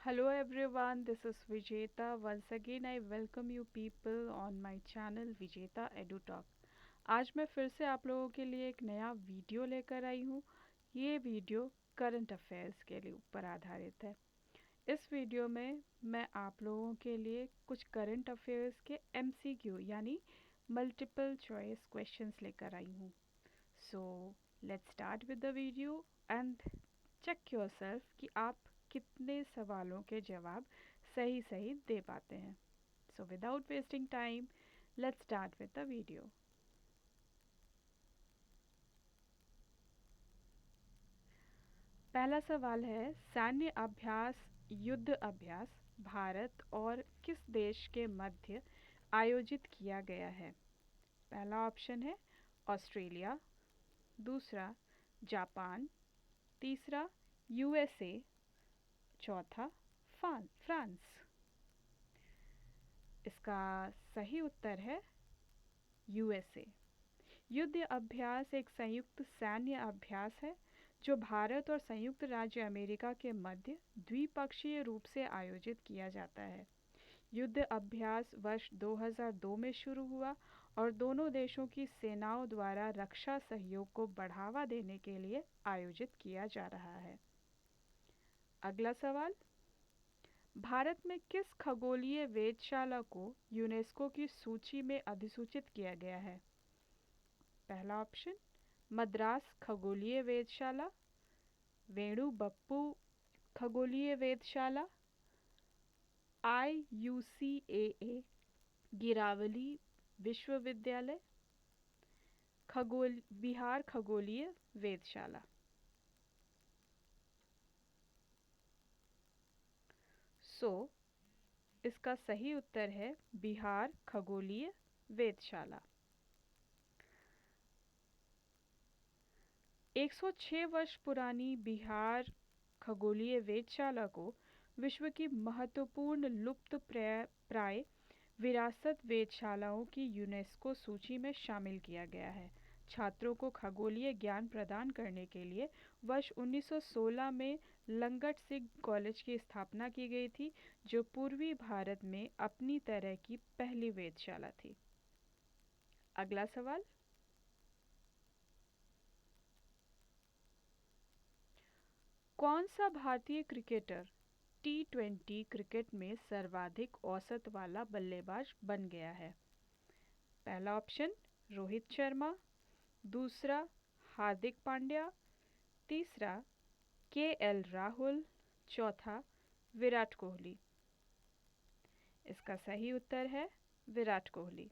Hello everyone, this is Vijeta. Once again I welcome you people on my channel Vijeta Edu Talk. आज मैं फिर से आप लोगों के लिए एक नया वीडियो लेकर आई हूँ। ये वीडियो करंट अफेयर्स के लिए ऊपर आधारित है। इस वीडियो में मैं आप लोगों के लिए कुछ करंट अफेयर्स के MCQ यानी मल्टीपल चॉइस क्वेश्चंस लेकर आई हूँ। So let's start with the video and check yourself कि आप कितने सवालों के जवाब सही सही दे पाते हैं। So without wasting time let's start with the video. पहला सवाल है, सैन्य अभ्यास युद्ध अभ्यास भारत और किस देश के मध्य आयोजित किया गया है? पहला ऑप्शन है ऑस्ट्रेलिया, दूसरा जापान, तीसरा USA, चौथा फ्रांस। इसका सही उत्तर है USA। युद्ध अभ्यास एक संयुक्त सैन्य अभ्यास है जो भारत और संयुक्त राज्य अमेरिका के मध्य द्विपक्षीय रूप से आयोजित किया जाता है। युद्ध अभ्यास वर्ष 2002 में शुरू हुआ और दोनों देशों की सेनाओं द्वारा रक्षा सहयोग को बढ़ावा देने के लिए आयोजित किया जा रहा है। अगला सवाल, भारत में किस खगोलीय वेधशाला को यूनेस्को की सूची में अधिसूचित किया गया है? पहला ऑप्शन मद्रास खगोलीय वेधशाला, वेणु बप्पू खगोलीय वेधशाला, IUCAA गिरावली विश्वविद्यालय, बिहार खगोलीय वेधशाला। इसका सही उत्तर है बिहार खगोलीय वेधशाला। 106 वर्ष पुरानी बिहार खगोलीय वेधशाला को विश्व की महत्वपूर्ण लुप्त प्राय विरासत वेधशालाओं की यूनेस्को सूची में शामिल किया गया है। छात्रों को खगोलीय ज्ञान प्रदान करने के लिए वर्ष 1916 में लंगट सिंह कॉलेज की स्थापना की गई थी, जो पूर्वी भारत में अपनी तरह की पहली वेधशाला थी। अगला सवाल, कौन सा भारतीय क्रिकेटर T20 क्रिकेट में सर्वाधिक औसत वाला बल्लेबाज बन गया है? पहला ऑप्शन रोहित शर्मा, दूसरा हार्दिक पांड्या, तीसरा KL राहुल, चौथा विराट कोहली। इसका सही उत्तर है विराट कोहली।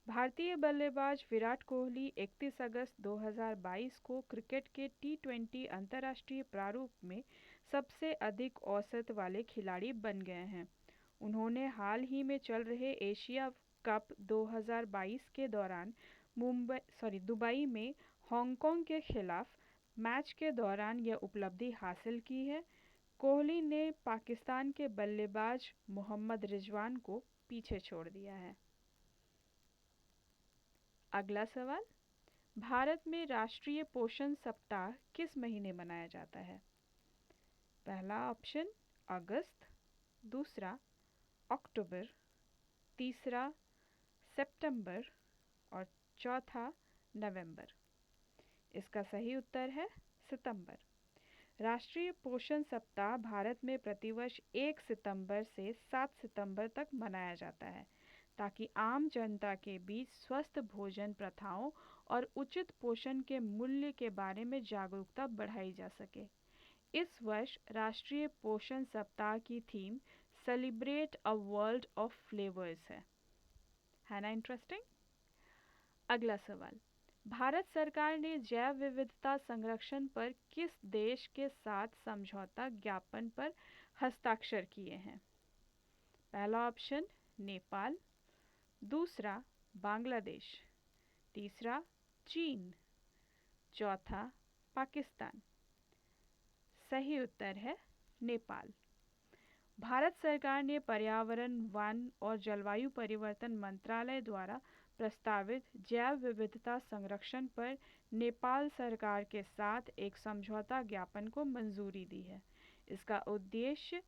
भारतीय बल्लेबाज विराट कोहली 31 अगस्त 2022 को क्रिकेट के T20 अंतर्राष्ट्रीय प्रारूप में सबसे अधिक औसत वाले खिलाड़ी बन गए हैं। उन्होंने हाल ही में चल रहे एशिया कप 2022 के दौरान दुबई में हांगकांग के खिलाफ मैच के दौरान यह उपलब्धि हासिल की है। कोहली ने पाकिस्तान के बल्लेबाज मोहम्मद रिजवान को पीछे छोड़ दिया है। अगला सवाल, भारत में राष्ट्रीय पोषण सप्ताह किस महीने मनाया जाता है? पहला ऑप्शन अगस्त, दूसरा अक्टूबर, तीसरा सितंबर और चौथा नवंबर। इसका सही उत्तर है सितंबर। राष्ट्रीय पोषण सप्ताह भारत में प्रतिवर्ष 1 सितंबर से 7 सितंबर तक मनाया जाता है ताकि आम जनता के बीच स्वस्थ भोजन प्रथाओं और उचित पोषण के मूल्य के बारे में जागरूकता बढ़ाई जा सके। इस वर्ष राष्ट्रीय पोषण सप्ताह की theme celebrate a world of flavours है ना इंटरेस्टिंग? अगला सवाल, भारत सरकार ने जैव विविधता संरक्षण पर किस देश के साथ समझौता ज्ञापन पर हस्ताक्षर किए हैं? पहला ऑप्शन नेपाल, दूसरा बांग्लादेश, तीसरा चीन, चौथा पाकिस्तान। सही उत्तर है नेपाल। भारत सरकार ने पर्यावरण, वन और जलवायु परिवर्तन मंत्रालय द्वारा प्रस्तावित जैव विविधता संरक्षण पर नेपाल सरकार के साथ एक समझौता ज्ञापन को मंजूरी दी है। इसका उद्देश्य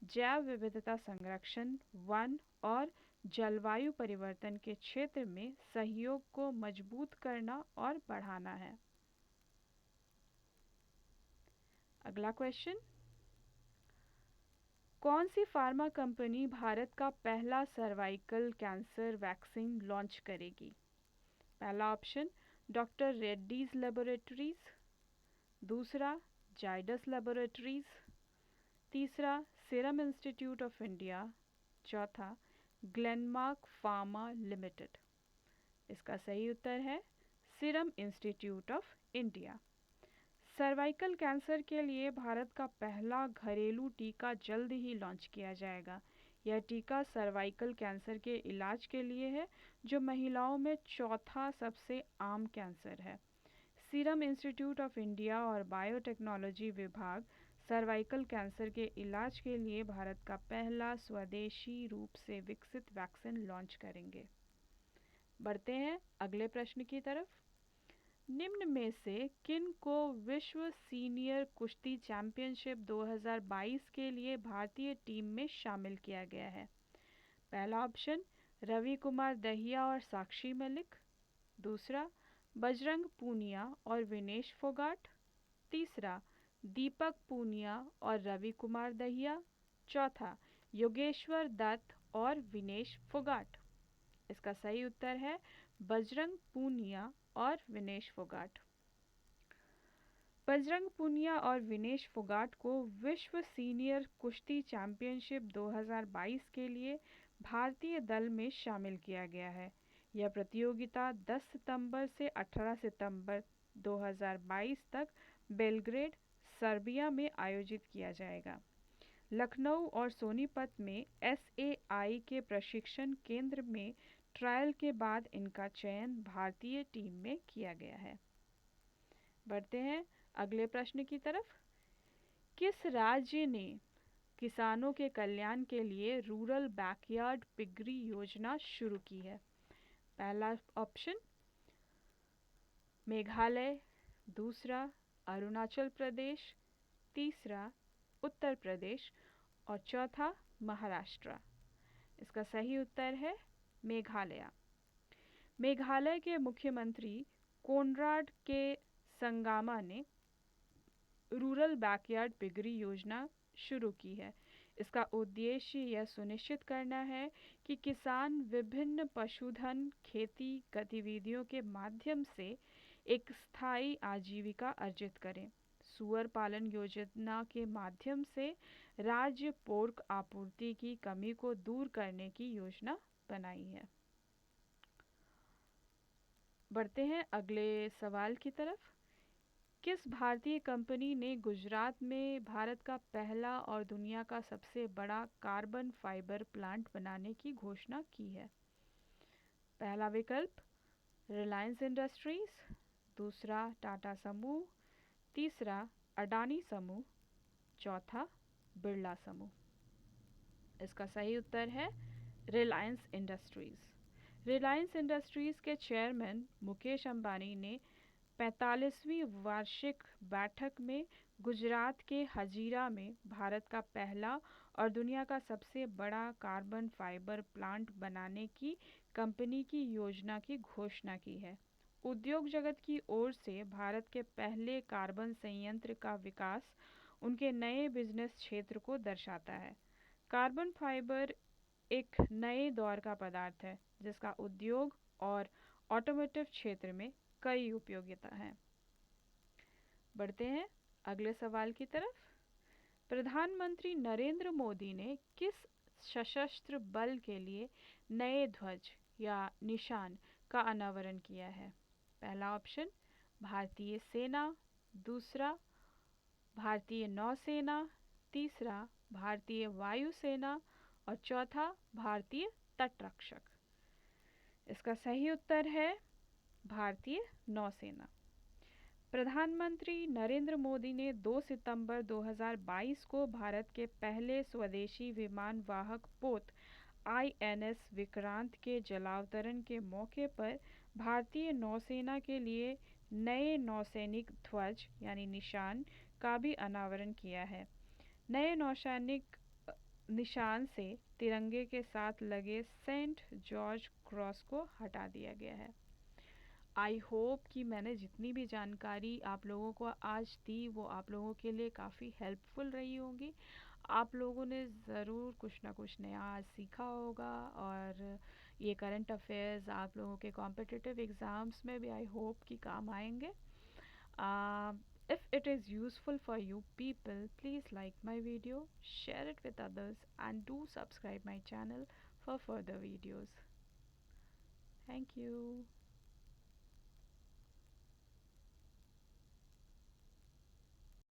जैव विविधता संरक्षण, वन और जलवायु परिवर्तन के क्षेत्र में सहयोग को मजबूत करना और बढ़ाना है। अगला क्वेश्चन, कौन सी फार्मा कंपनी भारत का पहला सर्वाइकल कैंसर वैक्सीन लॉन्च करेगी? पहला ऑप्शन डॉक्टर रेड्डीज लेबोरेटरीज, दूसरा जाइडस लेबोरेटरीज, तीसरा सीरम इंस्टीट्यूट ऑफ इंडिया, चौथा ग्लेनमार्क फार्मा लिमिटेड। इसका सही उत्तर है serum institute of India. Cervical cancer के लिए भारत का पहला घरेलू टीका जल्द ही लॉन्च किया जाएगा। यह टीका सर्वाइकल कैंसर के इलाज के लिए है, जो महिलाओं में चौथा सबसे आम कैंसर है। सीरम इंस्टीट्यूट ऑफ इंडिया और बायोटेक्नोलॉजी विभाग सर्वाइकल कैंसर के इलाज के लिए भारत का पहला स्वदेशी रूप से विकसित वैक्सीन लॉन्च करेंगे। बढ़ते हैं अगले प्रश्न की तरफ। निम्न में से किन को विश्व सीनियर कुश्ती चैंपियनशिप 2022 के लिए भारतीय टीम में शामिल किया गया है? पहला ऑप्शन रवि कुमार दहिया और साक्षी मलिक, दूसरा बजरंग पूनिया और विनेश फोगाट, तीसरा दीपक पूनिया और रवि कुमार दहिया, चौथा योगेश्वर दत्त और विनेश फोगाट। इसका सही उत्तर है बजरंग पूनिया और विनेश फोगाट। बजरंग पूनिया और विनेश फोगाट को विश्व सीनियर कुश्ती चैंपियनशिप 2022 के लिए भारतीय दल में शामिल किया गया है। यह प्रतियोगिता 10 सितंबर से 18 सितंबर 2022 तक बेलग्रेड, सर्बिया में आयोजित किया जाएगा। लखनऊ और सोनीपत में SAI के प्रशिक्षण केंद्र में ट्रायल के बाद इनका चयन भारतीय टीम में किया गया है। बढ़ते हैं अगले प्रश्न की तरफ। किस राज्य ने किसानों के कल्याण के लिए रूरल बैकयार्ड पिगरी योजना शुरू की है? पहला ऑप्शन मेघालय, दूसरा अरुणाचल प्रदेश, तीसरा उत्तर प्रदेश और चौथा महाराष्ट्र। इसका सही उत्तर है मेघालय। मेघालय के मुख्यमंत्री कोनराड के संगमा ने रूरल बैकयार्ड पिगरी योजना शुरू की है। इसका उद्देश्य यह सुनिश्चित करना है कि किसान विभिन्न पशुधन खेती गतिविधियों के माध्यम से एक स्थायी आजीविका अर्जित करें। सूअर पालन योजना के माध्यम से राज्य पोर्क आपूर्ति की कमी को दूर करने की योजना बनाई है। बढ़ते हैं अगले सवाल की तरफ। किस भारतीय कंपनी ने गुजरात में भारत का पहला और दुनिया का सबसे बड़ा कार्बन फाइबर प्लांट बनाने की घोषणा की है? पहला विकल्प रिलायंस इंडस्ट्रीज, दूसरा टाटा समूह, तीसरा अडानी समूह, चौथा बिरला समूह। इसका सही उत्तर है रिलायंस इंडस्ट्रीज। रिलायंस इंडस्ट्रीज के चेयरमैन मुकेश अंबानी ने 45वीं वार्षिक बैठक में गुजरात के हजीरा में भारत का पहला और दुनिया का सबसे बड़ा कार्बन फाइबर प्लांट बनाने की कंपनी की योजना की घोषणा की है। उद्योग जगत की ओर से भारत के पहले कार्बन संयंत्र का विकास उनके नए बिजनेस क्षेत्र को दर्शाता है। कार्बन फाइबर एक नए दौर का पदार्थ है जिसका उद्योग और ऑटोमोटिव क्षेत्र में कई उपयोगिता हैं। बढ़ते हैं अगले सवाल की तरफ। प्रधानमंत्री नरेंद्र मोदी ने किस सशस्त्र बल के लिए नए ध्वज या निशान का अनावरण किया है? पहला ऑप्शन भारतीय सेना, दूसरा भारतीय नौसेना, तीसरा भारतीय वायुसेना और चौथा भारतीय तटरक्षक। इसका सही उत्तर है भारतीय नौसेना। प्रधानमंत्री नरेंद्र मोदी ने 2 सितंबर 2022 को भारत के पहले स्वदेशी विमान वाहक पोत INS विक्रांत के जलावतरण के मौके पर भारतीय नौसेना के लिए नए नौसैनिक ध्वज यानी निशान का भी अनावरण किया है। नए नौसैनिक निशान से तिरंगे के साथ लगे सेंट जॉर्ज क्रॉस को हटा दिया गया है। आई होप कि मैंने जितनी भी जानकारी आप लोगों को आज दी वो आप लोगों के लिए काफ़ी हेल्पफुल रही होगी। आप लोगों ने ज़रूर कुछ ना कुछ नया आज सीखा होगा, और ये करंट अफेयर्स आप लोगों के कॉम्पिटिटिव एग्ज़ाम्स में भी आई होप कि काम आएंगे। If it is useful for you people, please like my video, share it with others, and do subscribe my channel for further videos. Thank you.